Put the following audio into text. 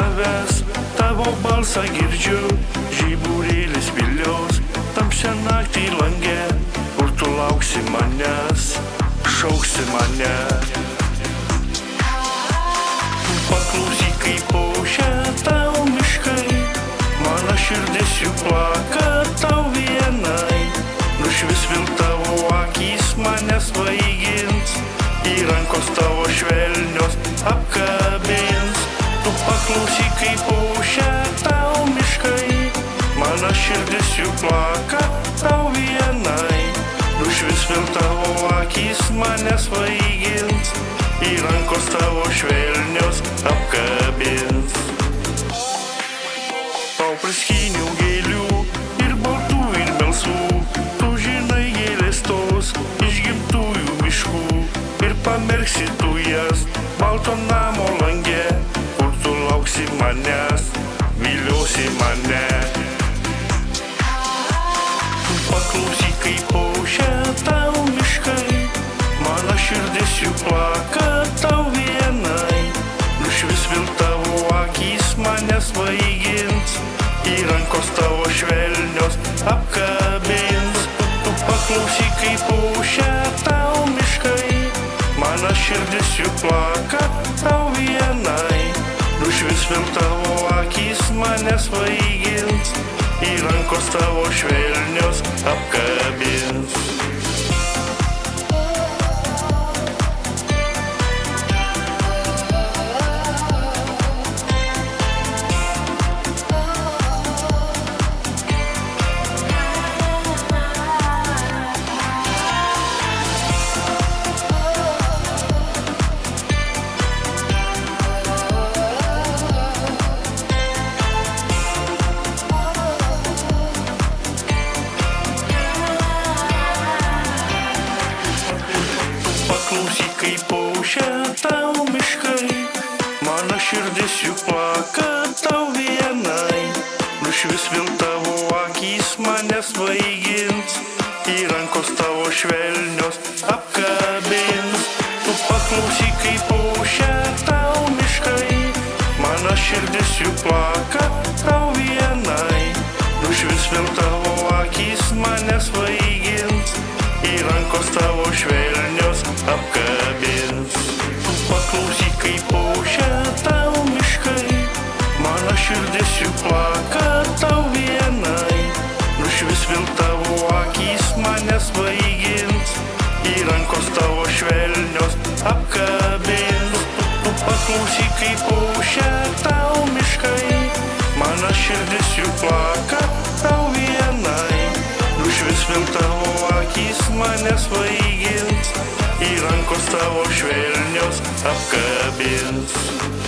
tavęs, tavo balsą girdžiu, žiburėlis vilios, tamsią naktį langė, kur tu lauksi manęs, šauksi mane. Paklausyk, kaip aušia tau miškai, mano širdis jų plaka tau vienai, nušvis vėl tavo akys mane svaigins, į rankos tavo švelnios apkabins. Tu paklausyk, kaip aušia tau miškai, mano širdis jų plaka tau vienai, nušvis vėl tavo akys mane svaigins, į rankos tavo švelnios apkabins. Tau priskyniau gėlių ir baltų ir melsvų, tu žinai gėlės tos iš gimtųjų miškų, ir pamerksi tu jas balto namo lange, kur tu lauksi manęs, viliosi mane. Paklausyk, kaip aušia tau miškai, mano širdis jų plaka tau vienai, nušvis vėl tavo akys mane svaigins, į rankos tavo švelnios apkabins. Tu paklausyk, kaip aušia tau miškai, mano širdis jų plaka tau vienai, nušvis vėl tavo akys mane svaigins, į rankos tavo švelnios apkabins. Paklausyk, kaip aušia tau miškai, mano širdis jų plaka tau vienai, nušvis vėl tavo akys mane svaigins, į rankos tavo švelnios apkabins. Tu paklausyk, kaip aušia tau miškai, mano širdis jų plaka tau vienai, nušvis vėl tavo akys mane svaigins, į rankos tavo švelnios apkabins. Tu paklausyk, kaip aušia tau miškai, mano širdis jų plaka tau vienai, nušvis vėl tavo akys mane svaigins, į rankos tavo švelnios apkabins. Tu paklausyk, kaip aušia tau miškai, mano širdis jų plaka tau vienai, nušvis vėl tavo akys mane svaigins, į rankos tavo švelnios apkabins.